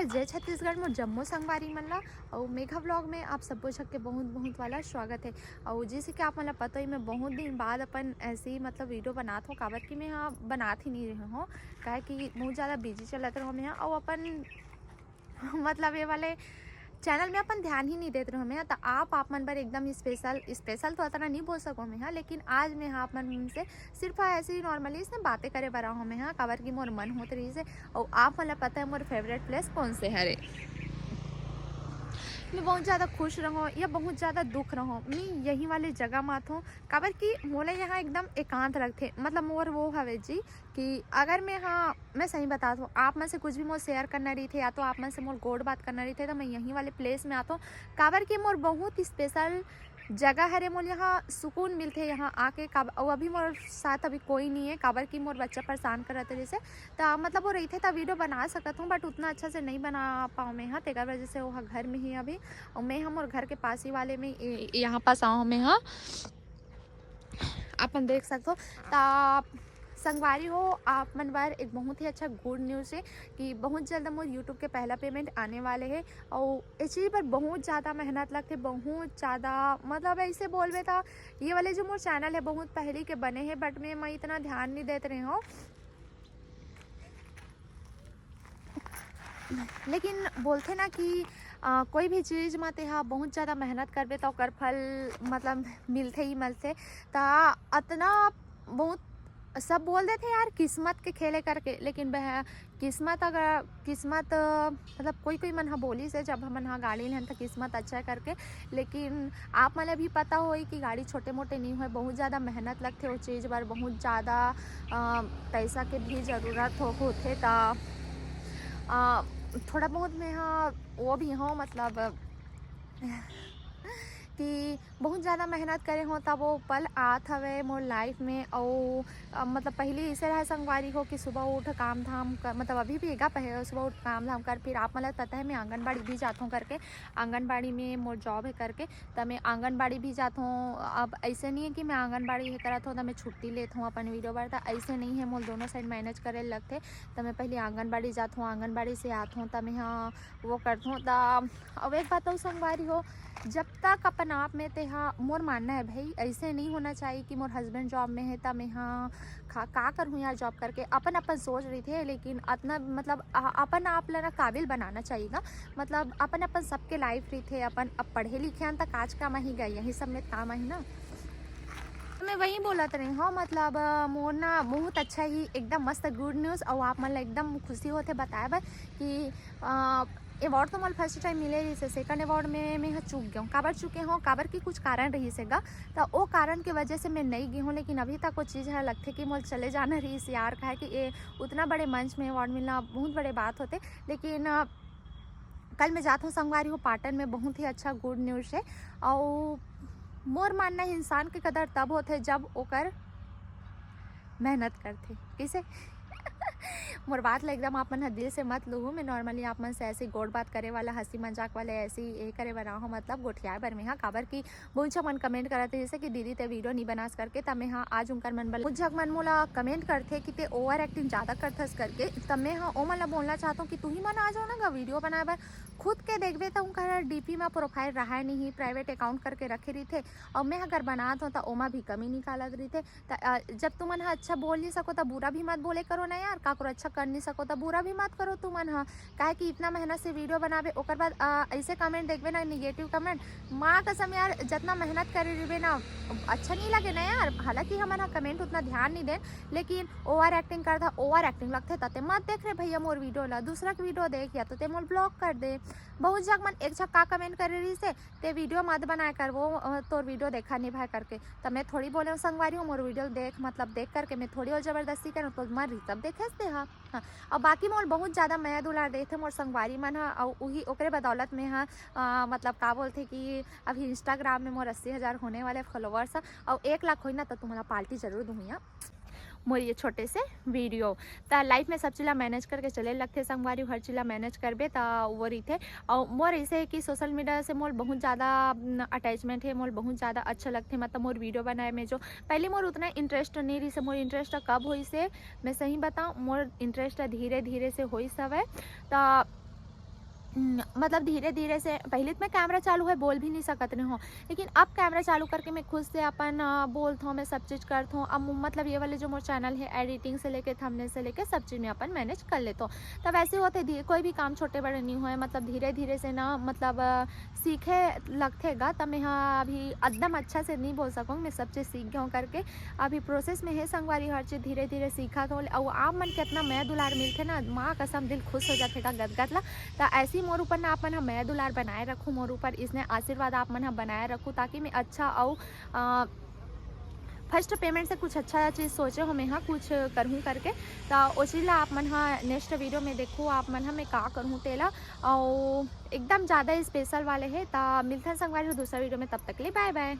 जय छत्तीसगढ़ मोर जम्मो संगवारी मन ला और मेघा व्लॉग में आप सबो झक के बहुत बहुत वाला स्वागत है। और जैसे कि आप मन ला पता ही मैं बहुत दिन बाद अपन ऐसे ही मतलब वीडियो बनात हूँ, काबर कि मैं हाँ बनात ही नहीं रही हूँ, काहे कि बहुत ज़्यादा बिजी चलत रहो मैं हाँ। और अपन मतलब ये वाले चैनल में अपन ध्यान ही नहीं देते रहो मैं, तो आप मन बर एकदम स्पेशल तो इतना नहीं बोल सको मैं हाँ, लेकिन आज मैं हाँ आप मन से सिर्फ ऐसे ही नॉर्मली इसने बातें करे बर हूँ मैं हाँ, काबर की मोर मन होते रही से। और आप मन पता है मोर फेवरेट प्लेस कौन से हरे। मैं बहुत ज़्यादा खुश रहूँ या बहुत ज़्यादा दुख रहूँ, मैं यही वाले जगह मात हूँ, काबर कि मोले यहाँ एकदम एकांत लगते। मतलब मोर वो हवे जी कि अगर मैं सही बता दूँ, आप में से कुछ भी मोर शेयर करना रही थे या तो आप में से मोर गोड बात करना रही थे, तो मैं यहीं वाले प्लेस में आता हूँ, काबर कि मोर बहुत स्पेशल जगह हरे। मोल यहाँ सुकून मिलते यहाँ आके। और अभी मोर साथ अभी कोई नहीं है, काबर की मोर बच्चा परेशान करते जैसे, तो मतलब वो रही थे तो वीडियो बना सकता हूँ, बट उतना अच्छा से नहीं बना पाऊँ मैं हाँ, तेकर वजह से वो घर में ही अभी। और मैं हम और घर के पास ही वाले में यहाँ पास आऊँ मैं हाँ, अपन देख सकते हो। तो संगवारी हो आप मन बार एक बहुत ही अच्छा गुड न्यूज़ है कि बहुत जल्द मोर यूट्यूब के पहला पेमेंट आने वाले है। और इस चीज़ पर बहुत ज़्यादा मेहनत लगते, बहुत ज़्यादा मतलब ऐसे बोलबे था। ये वाले जो मोर चैनल है बहुत पहले के बने हैं, बट मैं इतना ध्यान नहीं देते रही हूँ। लेकिन बोलते ना कि कोई भी चीज़ में तेहा बहुत ज़्यादा मेहनत करबे तो ओकर फल मतलब मिलते ही मिलते। ता अतना बहुत सब बोल देते यार किस्मत के खेले करके, लेकिन वह किस्मत मतलब कोई मन हा बोली से जब हमन हा गाड़ी लेन तो किस्मत अच्छा करके। लेकिन आप मन भी पता हो कि गाड़ी छोटे मोटे नहीं हो, बहुत ज़्यादा मेहनत लगते वो चीज़ बार, बहुत ज़्यादा पैसा के भी ज़रूरत होते। थोड़ा बहुत मैं हाँ वो भी हूँ मतलब कि बहुत ज़्यादा मेहनत करे हो तब वो पल आत हवे मोर लाइफ में। और मतलब पहले इसे रहा संगवारी हो कि सुबह उठ काम धाम कर, मतलब अभी भी एगा पहले सुबह उठ काम धाम कर, फिर आप मतलब पता है मैं आंगनबाड़ी भी जाता हूँ करके, आंगनबाड़ी में मोर जॉब है करके, तब मैं आंगनबाड़ी भी जाता हूँ। अब ऐसे नहीं है कि मैं आंगनबाड़ी है करत हूँ तो मैं छुट्टी लेता हूँ अपन वीडियो बार, तो ऐसे नहीं है, मोर दोनों साइड मैनेज करे लगते। तो मैं पहले आंगनबाड़ी जाता हूँ, आंगनबाड़ी से आता हूँ, तब मैं हाँ वो करता हूँ। अब एक बात हो संगवारी हो, जब तक अपन आप में ते हाँ मोर मानना है भाई ऐसे नहीं होना चाहिए कि मोर हस्बैंड जॉब में है तब मैं हाँ का करूँ यार जॉब करके। अपन सोच रही थे, लेकिन अतना मतलब अपन आप लना काबिल बनाना चाहिएगा। मतलब अपन सबके लाइफ रही थे, अपन अब पढ़े लिखे हैं तक आज काम ही गए, यही सब में काम ही ना। मैं वही बोलत रही हूँ मतलब मोर ना बहुत अच्छा ही एकदम मस्त गुड न्यूज़। और आप मतलब एकदम खुशी होते बताए बर कि अवार्ड तो मतलब फर्स्ट टाइम मिले रही से, सेकंड अवार्ड में मैं चूक गया हूँ। काबर चुके हूँ, काबर की कुछ कारण रही सेगा, तो वो कारण की वजह से मैं नहीं गई हूँ। लेकिन अभी तक वो चीज़ है लगते कि मोल चले जाना रही से यार, कहा कि ये उतना बड़े मंच में अवार्ड मिलना बहुत बड़े बात होते। लेकिन कल मैं जाता हूँ संगवारी हूँ पाटन में, बहुत ही अच्छा गुड न्यूज़ है। और मोर मानना इंसान के कदर तब होते जब ओकर मेहनत करते कैसे मोर बात ला एकदम आप मन दिल से मत लूँ, मैं नॉर्मली आप मन से ऐसी गोड बात करे वाला हंसी मजाक वाले ऐसी ये करे बना हो मतलब गोठियाए बर में हाँ। काबर की बहुत मन कमेंट करते जैसे कि दीदी ते वीडियो नहीं बनास करके, तब मैं हाँ आज उनकर मन बल जग मन मोला कमेंट करते कि ते ओवर एक्टिंग ज़्यादा करथस करके। तब मैं हाँ ओ मन ला बोलना चाहता हूँ कि तू ही मन आ जाओ ना वीडियो बनाए बर, खुद के देखबे तो उनका डीपी में प्रोफाइल रहा नहीं, प्राइवेट अकाउंट करके रखे रही थे। और मैं अगर बनात हूँ तो ओमा भी कमी निकालत रही थे। जब तुम मन अच्छा बोल नहीं सको तो बुरा भी मत बोले करो ना यार, काको अच्छा कर नहीं सको तो बुरा भी मत करो तुम मन हाँ। काहे कि इतना मेहनत से वीडियो बनाबे ओकर बाद ऐसे कमेंट देखबे ना निगेटिव कमेंट, माँ कसम यार जितना मेहनत करे रहे ना अच्छा नहीं लगे ना यार। हालांकि हमारा कमेंट उतना ध्यान नहीं दे, लेकिन ओवर एक्टिंग करता ओवर एक्टिंग लगते तते मत देख रहे भैया मोर वीडियो ला, दूसरा के वीडियो देख या तो ते मोर ब्लॉक कर दे। बहुत जग मन एक झक का कमेंट करे रही से ते वीडियो मत बनाए कर, वो तोर वीडियो देखा नहीं भाई करके। तब मैं थोड़ी बोले संगवारी हूँ मोर वीडियो देख, मतलब देख करके मैं थोड़ी और जबरदस्ती करूँ तो मर रही तब देखे दे हाँ। और बाकी मोर बहुत ज़्यादा मैं दुलार देते मोर संगवारी मन हाँ। और वही ओकरे बदौलत में हाँ मतलब का बोलते कि अभी इंस्टाग्राम में मोर 80,000 होने वाले फॉलोवर्स। और 1 लाख हो ना तो तुम्हारा पार्टी जरूर दूँ यहाँ मोर ये छोटे से वीडियो। तो लाइफ में सब चीज़ मैनेज करके चले लगते संगवारी, हर चीज़ मैनेज करबे तो वो रही थे। और मोर ऐसे है कि सोशल मीडिया से मोर बहुत ज़्यादा अटैचमेंट है, मोर बहुत ज़्यादा अच्छा लगते मतलब मोर वीडियो बनाए में जो पहले मोर उतना इंटरेस्ट नहीं रही से। मोर इंटरेस्ट कब हुई से मैं सही बताऊँ, मोर इंटरेस्ट धीरे धीरे से हुई सब है। तो मतलब धीरे-धीरे से पहिले तो मैं कैमरा चालू है बोल भी नहीं सकत रही हूँ, लेकिन अब कैमरा चालू करके मैं खुद से अपन बोलत हूँ, मैं सब चीज़ करत हूँ। अब मतलब ये वाले जो मोर चैनल है एडिटिंग से लेके थंबनेल से लेके सब चीज़ में अपन मैनेज कर लेत हूँ। तब ऐसे होते धी कोई भी काम छोटे-बड़े नहीं होए, मतलब धीरे-धीरे से ना मतलब सीखे लगथे गा, तब मैं ह अभी एकदम अच्छा से नहीं बोल सकूँ, मैं सब चीज़ सीख गई हूँ करके। अभी प्रोसेस में है संगवारी, हर चीज़ धीरे-धीरे सीखत हो अउ आप मन के इतना मैं दुलार मिलथे ना, माँ कसम दिल खुश हो जाथे गा गदगद ला। त ऐसे ही मोर ऊपर ना आप मन ह मैं दुलार बनाए रखो, मोर ऊपर इसने आशीर्वाद आप मन ह बनाए रखो, ताकि मैं अच्छा अउ फर्स्ट पेमेंट से कुछ अच्छा चीज़ सोचे हो मैं हाँ कुछ करहूँ करके। त ओ चीज़ ला आप मन ह नेक्स्ट वीडियो में देखो आप मन ह मैं का करहूँ तेला। अउ एकदम ज़्यादा स्पेशल वाले हे, त मिलथन संगवारी हो दूसरा वीडियो में, तब तक के लिए बाय बाय।